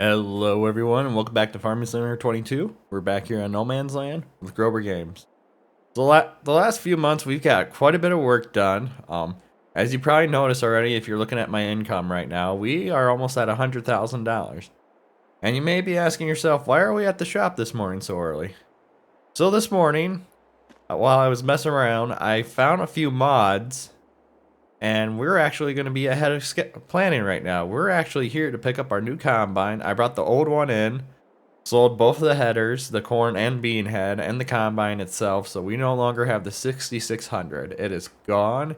Hello everyone and welcome back to Farming Simulator 22. We're back here on No Man's Land with Grober Games. So the last few months we've got quite a bit of work done. As you probably noticed already if you're looking at my income right now, we are almost at $100,000. And you may be asking yourself, why are we at the shop this morning so early? So this morning, while I was messing around, I found a few mods. And we're actually going to be ahead of planning right now. We're actually here to pick up our new combine. I brought the old one in, sold both of the headers, the corn and bean head, and the combine itself. So we no longer have the 6600. It is gone.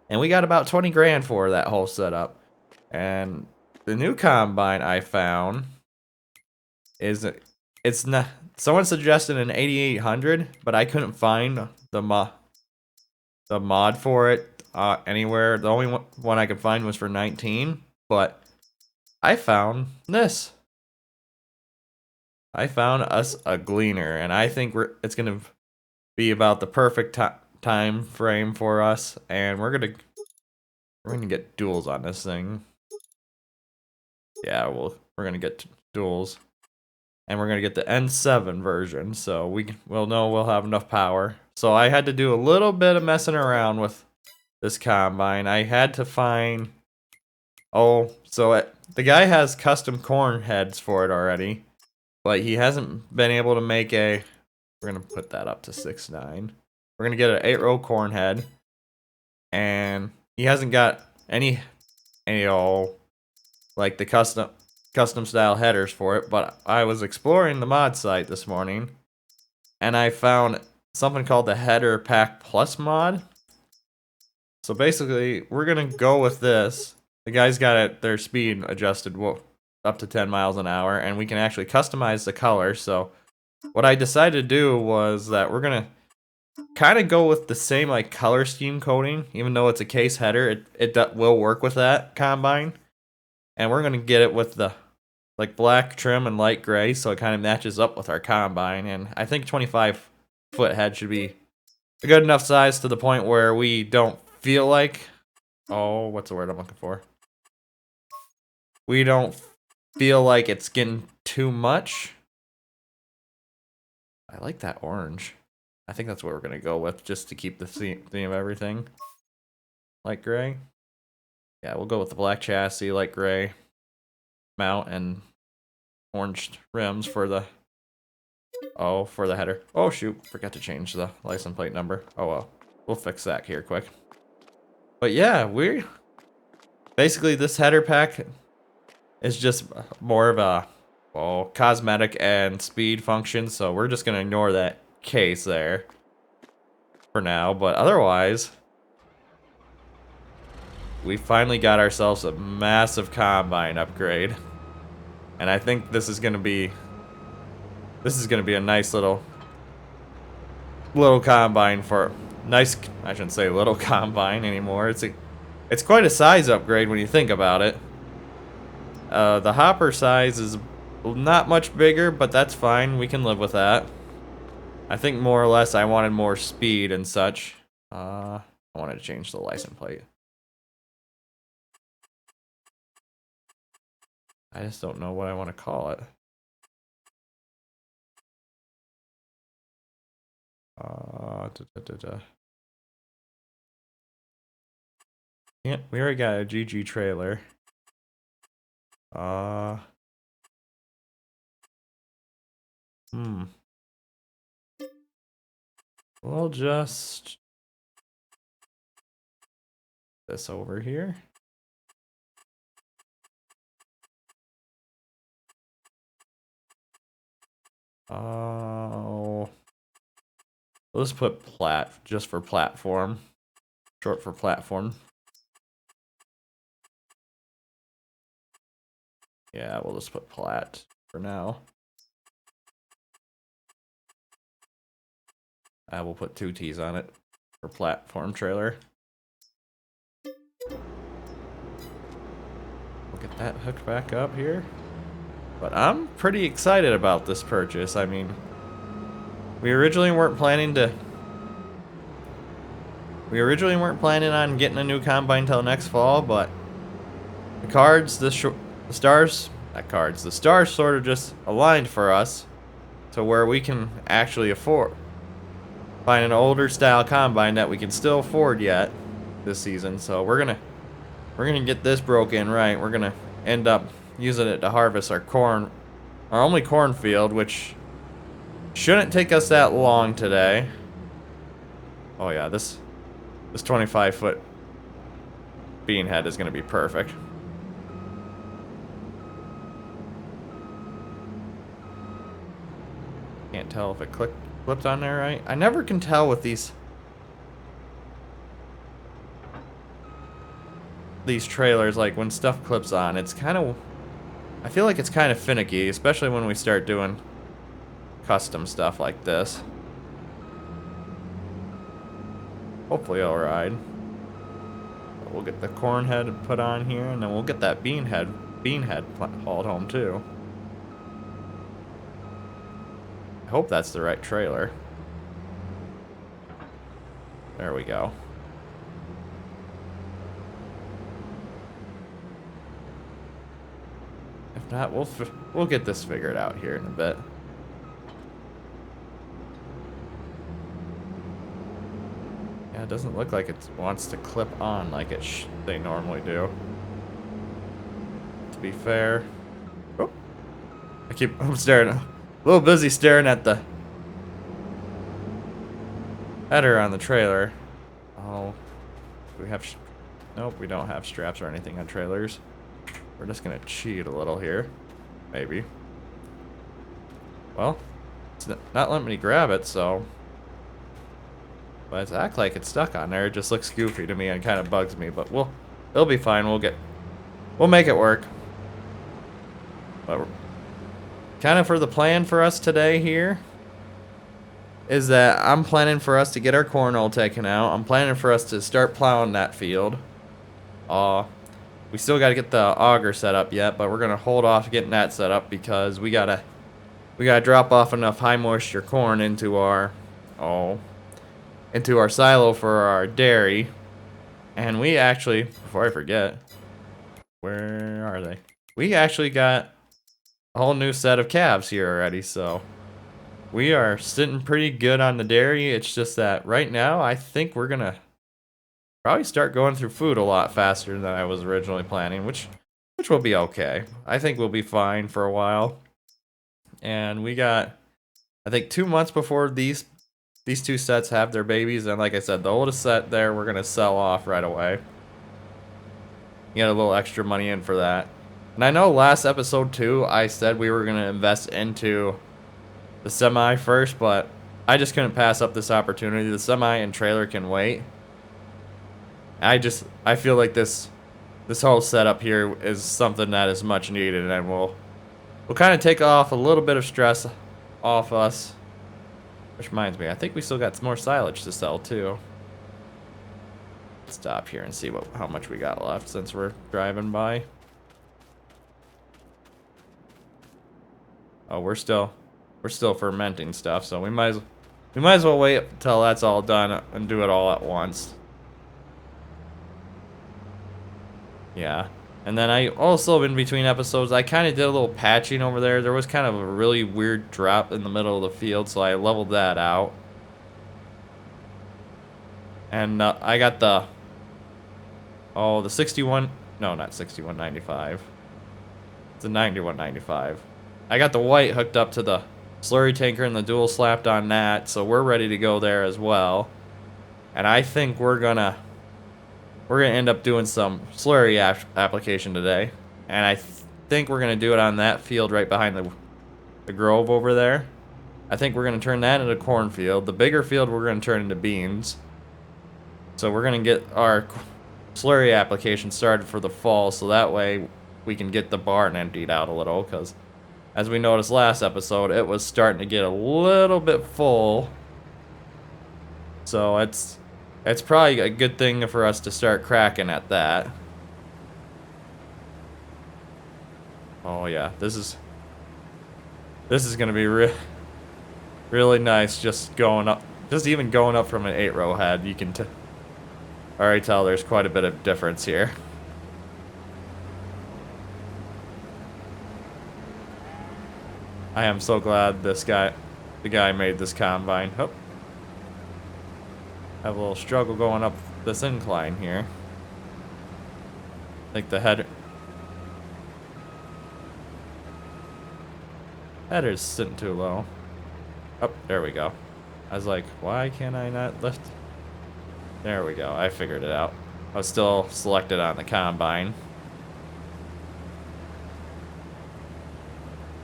And we got about 20 grand for that whole setup. And the new combine I found is, it's not, someone suggested an 8800, but I couldn't find the mod for it anywhere. The only one I could find was for 19, but I found this. I found us a gleaner, and I think it's gonna be about the perfect time frame for us, and we're gonna get duals on this thing. Yeah, we're gonna get duals, and we're gonna get the N7 version, so we'll know we'll have enough power. So I had to do a little bit of messing around with this combine. I had to find, the guy has custom corn heads for it already, but he hasn't been able to make we're gonna put that up to 6.9. We're gonna get an 8-row corn head, and he hasn't got any like the custom style headers for it. But I was exploring the mod site this morning, and I found something called the Header Pack Plus mod. So basically, we're gonna go with this. The guys got their speed adjusted up to 10 miles an hour, and we can actually customize the color. So what I decided to do was that we're gonna kind of go with the same like color scheme coding, even though it's a case header. It will work with that combine, and we're gonna get it with the like black trim and light gray, so it kind of matches up with our combine. And I think 25-foot head should be a good enough size to the point where we don't feel like, what's the word I'm looking for? We don't feel like it's getting too much. I like that orange. I think that's what we're gonna go with, just to keep the theme of everything. Light gray. Yeah, we'll go with the black chassis, light gray mount, and orange rims for the header. Oh shoot, forgot to change the license plate number. Oh well, we'll fix that here quick. But yeah, basically this header pack is just more of a cosmetic and speed function, so we're just gonna ignore that case there for now. But otherwise, we finally got ourselves a massive combine upgrade, and I think this is gonna be a nice little combine for nice. I shouldn't say little combine anymore. It's quite a size upgrade when you think about it. The hopper size is not much bigger, but that's fine. We can live with that. I think more or less I wanted more speed and such. I wanted to change the license plate. I just don't know what I want to call it. Yeah, we already got a GG trailer. We'll just this over here. Let's put plat just for platform. Short for platform. Yeah, we'll just put plat for now. I will put 2 T's on it for platform trailer. We'll get that hooked back up here. But I'm pretty excited about this purchase. I mean, we originally weren't planning on getting a new combine till next fall, but the stars Not cards. The stars sort of just aligned for us to where we can actually afford find an older style combine that we can still afford yet this season. So we're gonna get this broke in right. We're gonna end up using it to harvest our corn, our only cornfield, which shouldn't take us that long today. Oh yeah, this 25-foot bean head is gonna be perfect. Can't tell if it clipped on there right. I never can tell with these trailers, like when stuff clips on, it's kind of, I feel like it's kind of finicky, especially when we start doing custom stuff like this. Hopefully it'll ride. We'll get the corn head put on here, and then we'll get that bean head hauled home too. I hope that's the right trailer. There we go. If not, we'll get this figured out here in a bit. Yeah, it doesn't look like it wants to clip on like they normally do. To be fair, oh, I'm staring. A little busy staring at the header on the trailer. Oh, do we have? Nope, we don't have straps or anything on trailers. We're just gonna cheat a little here, maybe. Well, it's not letting me grab it, so. But it's act like it's stuck on there. It just looks goofy to me and kind of bugs me. But it'll be fine. We'll make it work. But kind of for the plan for us today here is that I'm planning for us to get our corn all taken out. I'm planning for us to start plowing that field. We still got to get the auger set up yet, but we're gonna hold off getting that set up because we gotta drop off enough high moisture corn into our silo for our dairy. And we actually, before I forget, where are they? We actually got a whole new set of calves here already, so we are sitting pretty good on the dairy. It's just that right now I think we're gonna probably start going through food a lot faster than I was originally planning, which will be okay. I think we'll be fine for a while. And we got, I think, 2 months before these two sets have their babies, and like I said, the oldest set there we're gonna sell off right away. Get a little extra money in for that. And I know last episode too, I said we were gonna invest into the semi first, but I just couldn't pass up this opportunity. The semi and trailer can wait. I feel like this whole setup here is something that is much needed, and we'll kind of take off a little bit of stress off us. Which reminds me, I think we still got some more silage to sell too. Stop here and see how much we got left since we're driving by. Oh, we're still fermenting stuff, so we might as well wait until that's all done and do it all at once. Yeah. And then I also, in between episodes, I kind of did a little patching over there. There was kind of a really weird drop in the middle of the field, so I leveled that out. And I got the 61, no, not 6195. It's a 9195. I got the white hooked up to the slurry tanker and the dual slapped on that, so we're ready to go there as well. And I think we're gonna end up doing some slurry application today, and I think we're gonna do it on that field right behind the grove over there. I think we're gonna turn that into cornfield. The bigger field we're gonna turn into beans. So we're gonna get our slurry application started for the fall, so that way we can get the barn emptied out a little, because as we noticed last episode, it was starting to get a little bit full. So it's probably a good thing for us to start cracking at that. Oh yeah, this is gonna be really nice. Just even going up from an 8-row head, you can already tell there's quite a bit of difference here. I am so glad the guy made this combine. Oh, have a little struggle going up this incline here. I think the header's sitting too low. Oh, there we go. I was like, why can't I not lift? There we go. I figured it out. I was still selected on the combine.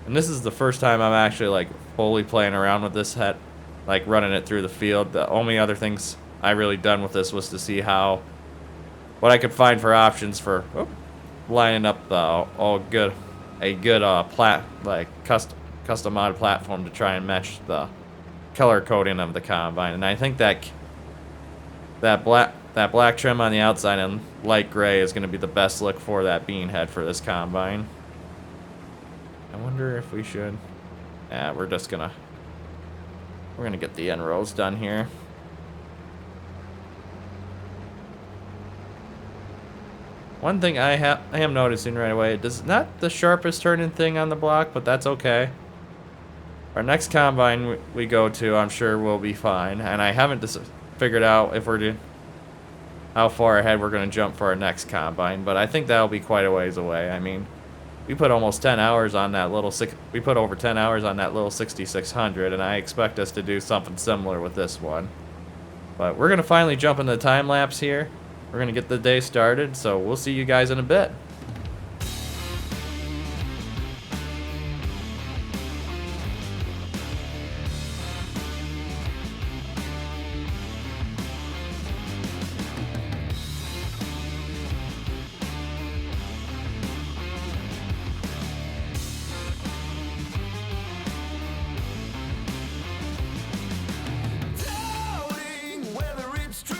And this is the first time I'm actually like fully playing around with this head, like running it through the field. The only other things I really done with this was to see what I could find for options for lining up a good custom mod platform to try and match the color coding of the combine. And I think that black trim on the outside and light gray is going to be the best look for that bean head for this combine. I wonder if we should. Yeah, we're gonna get the end rows done here. One thing I am noticing right away, it is not the sharpest turning thing on the block, but that's okay. Our next combine we go to, I'm sure will be fine, and I haven't figured out if how far ahead we're gonna jump for our next combine, but I think that'll be quite a ways away. I mean, we put almost 10 hours on that we put over 10 hours on that little 6600, and I expect us to do something similar with this one. But we're gonna finally jump into the time lapse here. We're gonna get the day started, so we'll see you guys in a bit. Whether it's true,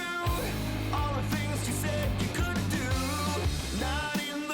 all the things you said you couldn't do, not in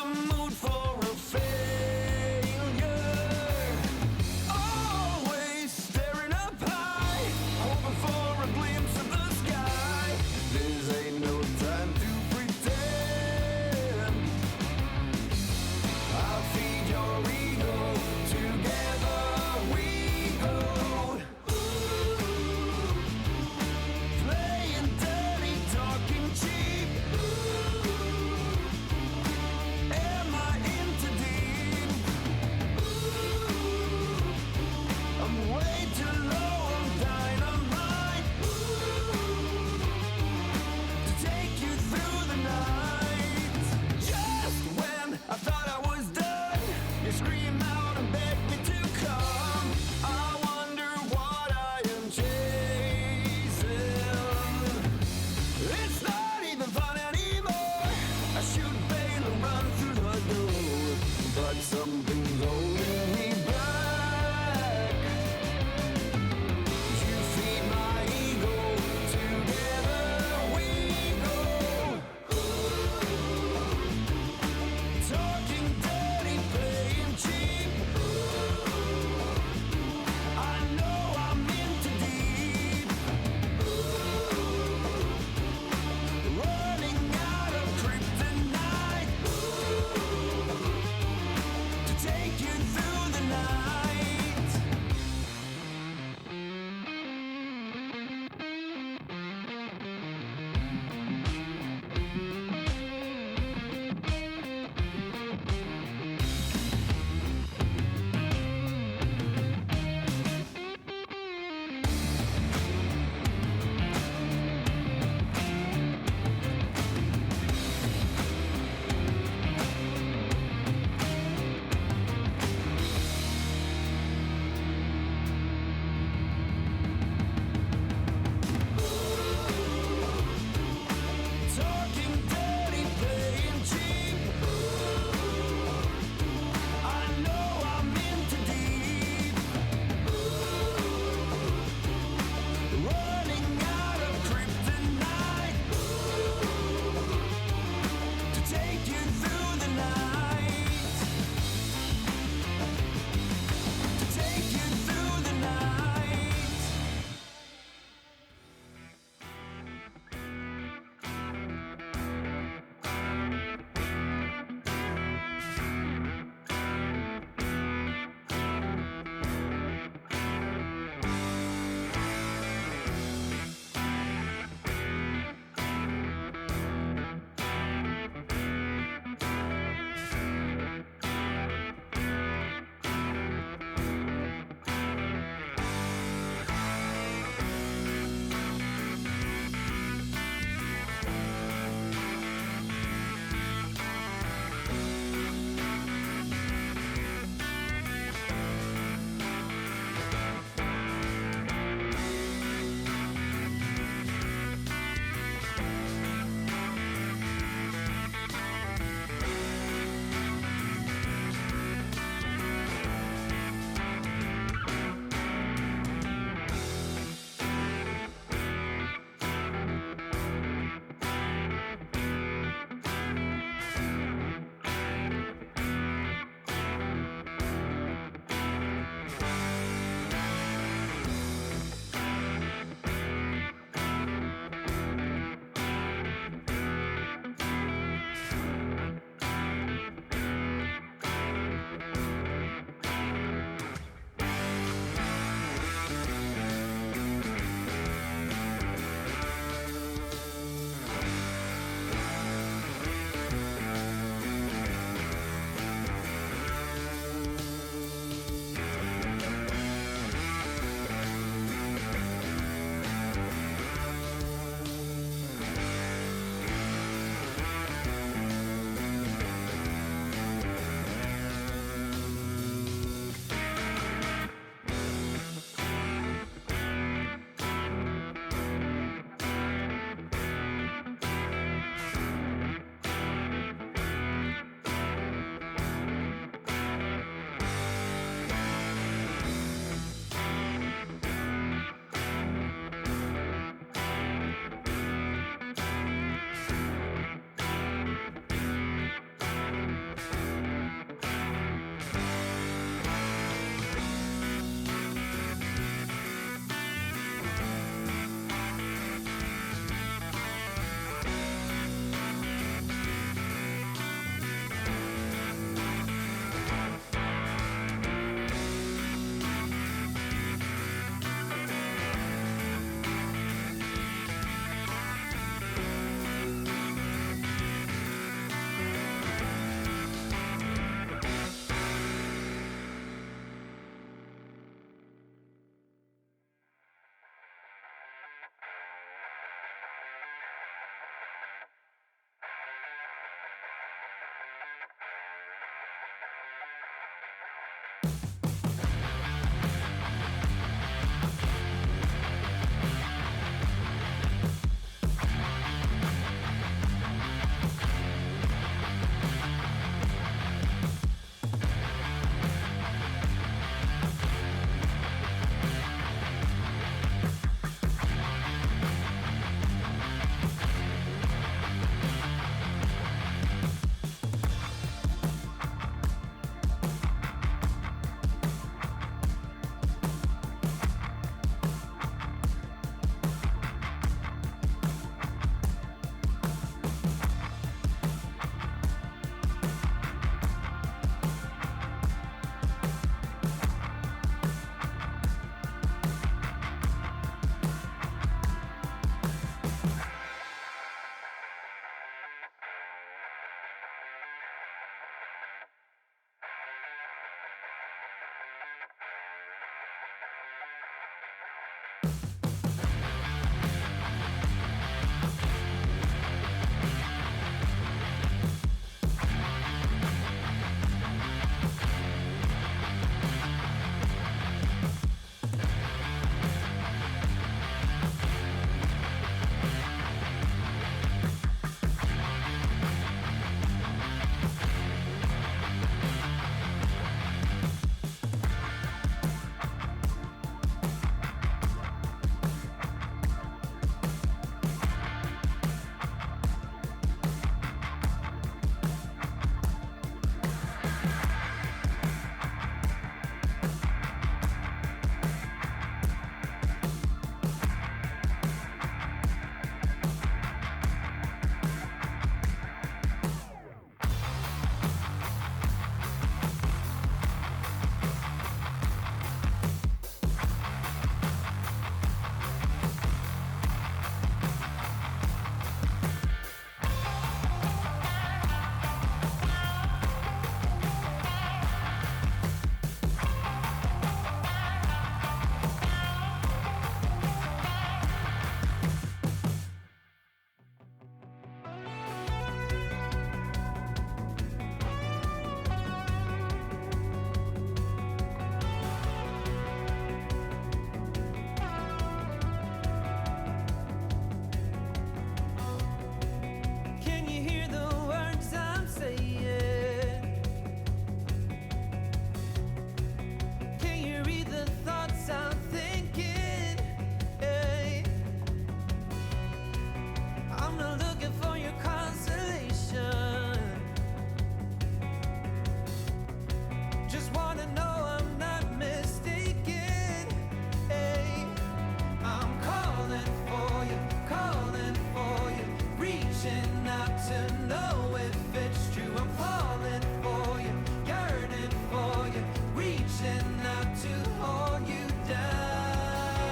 to know if it's true. I'm falling for you, yearning for you, reaching out to hold you down,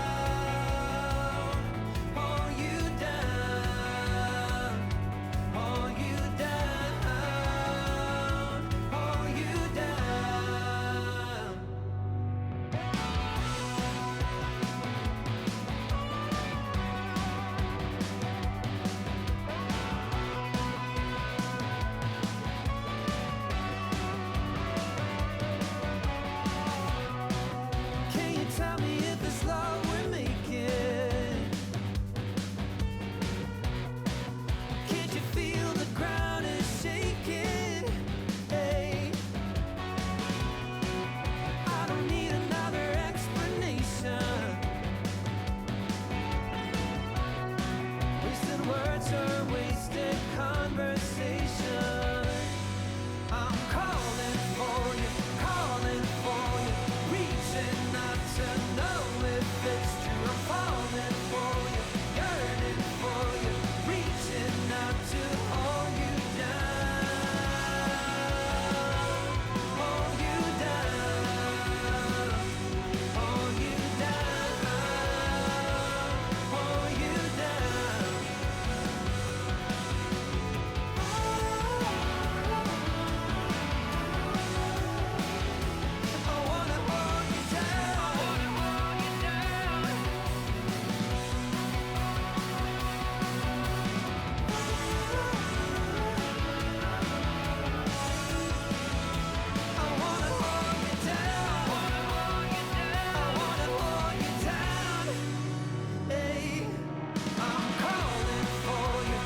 hold you down, hold you down, hold you down. Can you tell me if it's love we're making? Can't you feel the ground is shaking? Hey, I don't need another explanation. Wasted words or wasted conversation. I'm calling for you, reaching out to know if it's true. I'm falling for you, yearning for you, reaching out to hold you down, hold you down, hold you down, hold you down. I wanna hold you down. I wanna hold you down. I wanna hold you down. I wanna hold you down. Hey, I'm calling for you,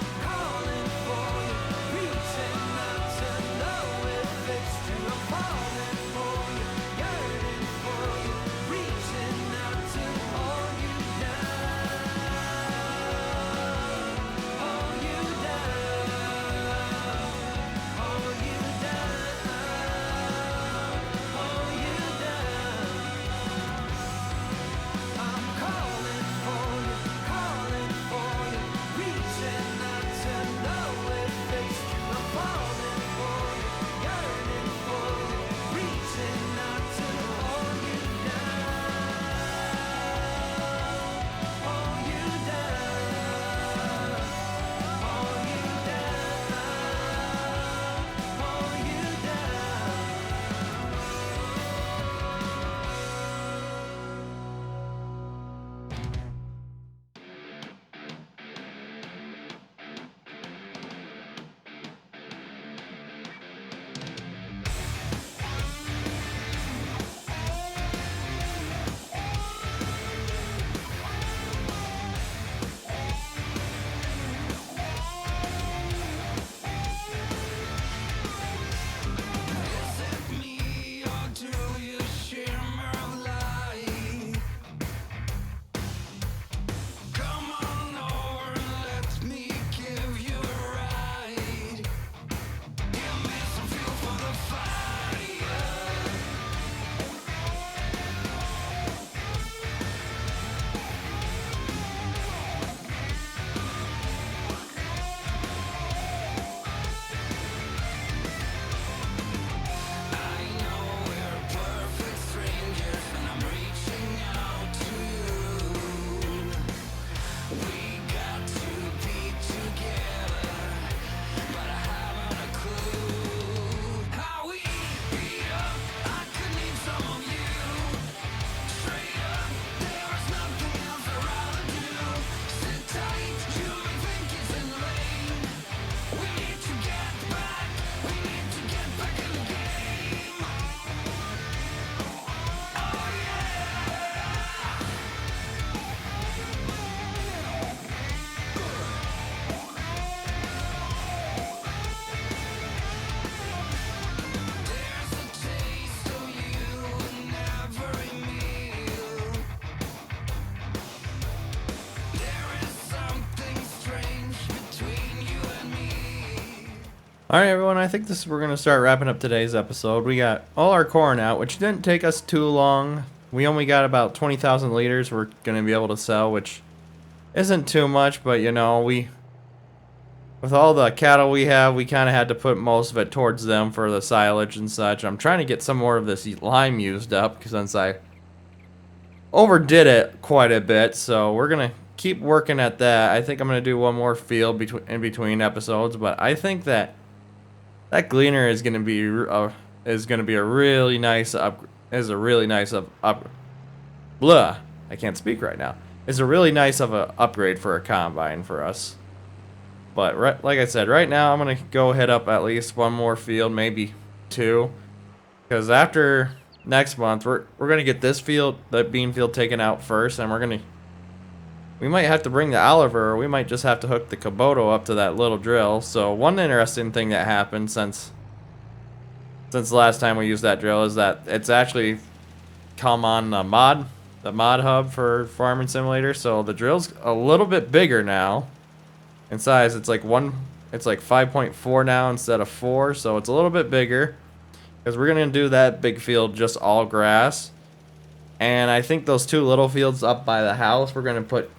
reaching out to know if it's true. I'm falling for you, yearning for you, reaching out to hold you down, hold you down, hold you down, hold you down. I'm calling for you, reaching out to know if it's true. I'm falling for you, yearning for you, reaching out to hold you down, hold you down, hold you down, hold you down. Is it me or do you shimmer light? Come on over and let me give you a ride. Give me some fuel for the fire. I know we're perfect strangers, and I'm reaching out to you. We got to be together, but I haven't a clue how we beat up. I could need some of you. Straight up, there is nothing else I'd rather do. Sit tight, you may think it's in lane. We need to get back in the game. Oh yeah. There's a taste of you in every meal. There is something strange between you and me. All right, everyone. I think we're gonna start wrapping up today's episode. We got all our corn out, which didn't take us too long. We only got about 20,000 liters we're gonna be able to sell, which isn't too much, but you know, we with all the cattle we have, we kind of had to put most of it towards them for the silage and such. I'm trying to get some more of this lime used up because since I overdid it quite a bit, so we're gonna keep working at that. I think I'm gonna do one more field in between episodes, but I think that gleaner is gonna be a really nice blah. I can't speak right now. It's a really nice of a upgrade for a combine for us. But like I said, right now I'm gonna go hit up at least one more field, maybe two, because after next month we're gonna get this field, the bean field, taken out first, and we might have to bring the Oliver, or we might just have to hook the Kubota up to that little drill. So one interesting thing that happened since the last time we used that drill is that it's actually come on the mod hub for Farming Simulator. So the drill's a little bit bigger now in size. It's like 5.4 now instead of 4, so it's a little bit bigger because we're gonna do that big field just all grass. And I think those two little fields up by the house, we're gonna put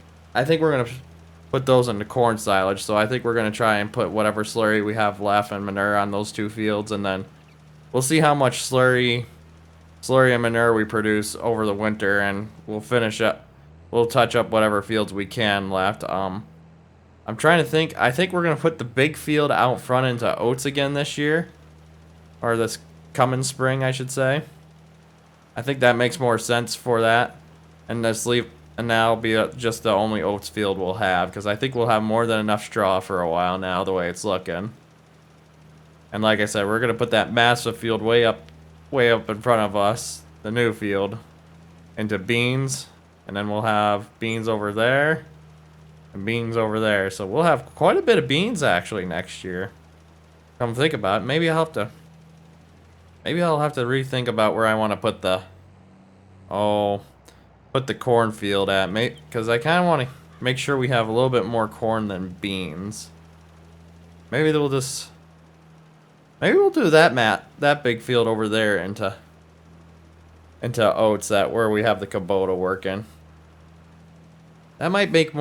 those into corn silage. So I think we're gonna try and put whatever slurry we have left and manure on those two fields, and then we'll see how much slurry and manure we produce over the winter, and we'll touch up whatever fields we can left. I'm trying to think. I think we're gonna put the big field out front into oats again this year, or this coming spring, I should say. I think that makes more sense for that, and that'll be just the only oats field we'll have, because I think we'll have more than enough straw for a while now, the way it's looking. And like I said, we're gonna put that massive field way up in front of us, the new field, into beans, and then we'll have beans over there and beans over there. So we'll have quite a bit of beans actually next year. Come think about it, maybe I'll have to rethink about where I want to put the cornfield at, because I kind of want to make sure we have a little bit more corn than beans. Maybe we'll do that big field over there into oats, where we have the Kubota working. That might make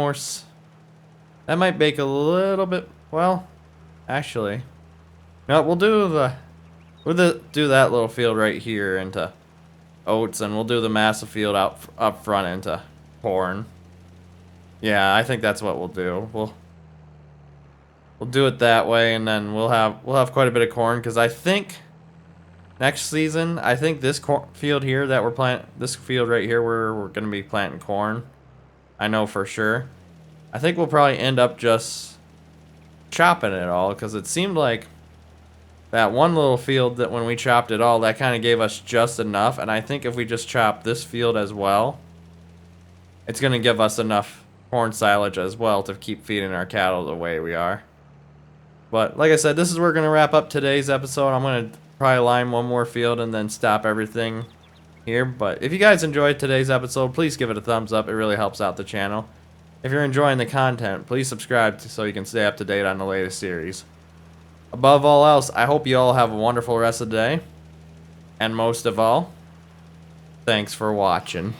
a little bit, well, actually, no, we'll do that little field right here into oats, and we'll do the massive field up front into corn. Yeah, I think that's what we'll do. We'll do it that way, and then we'll have quite a bit of corn, because I think next season, I think this field here that this field right here where we're going to be planting corn, I know for sure. I think we'll probably end up just chopping it all, because it seemed like that one little field that when we chopped it all, that kind of gave us just enough. And I think if we just chop this field as well, it's going to give us enough corn silage as well to keep feeding our cattle the way we are. But like I said, this is where we're going to wrap up today's episode. I'm going to probably line one more field and then stop everything here. But if you guys enjoyed today's episode, please give it a thumbs up. It really helps out the channel. If you're enjoying the content, please subscribe so you can stay up to date on the latest series. Above all else, I hope you all have a wonderful rest of the day. And most of all, thanks for watching.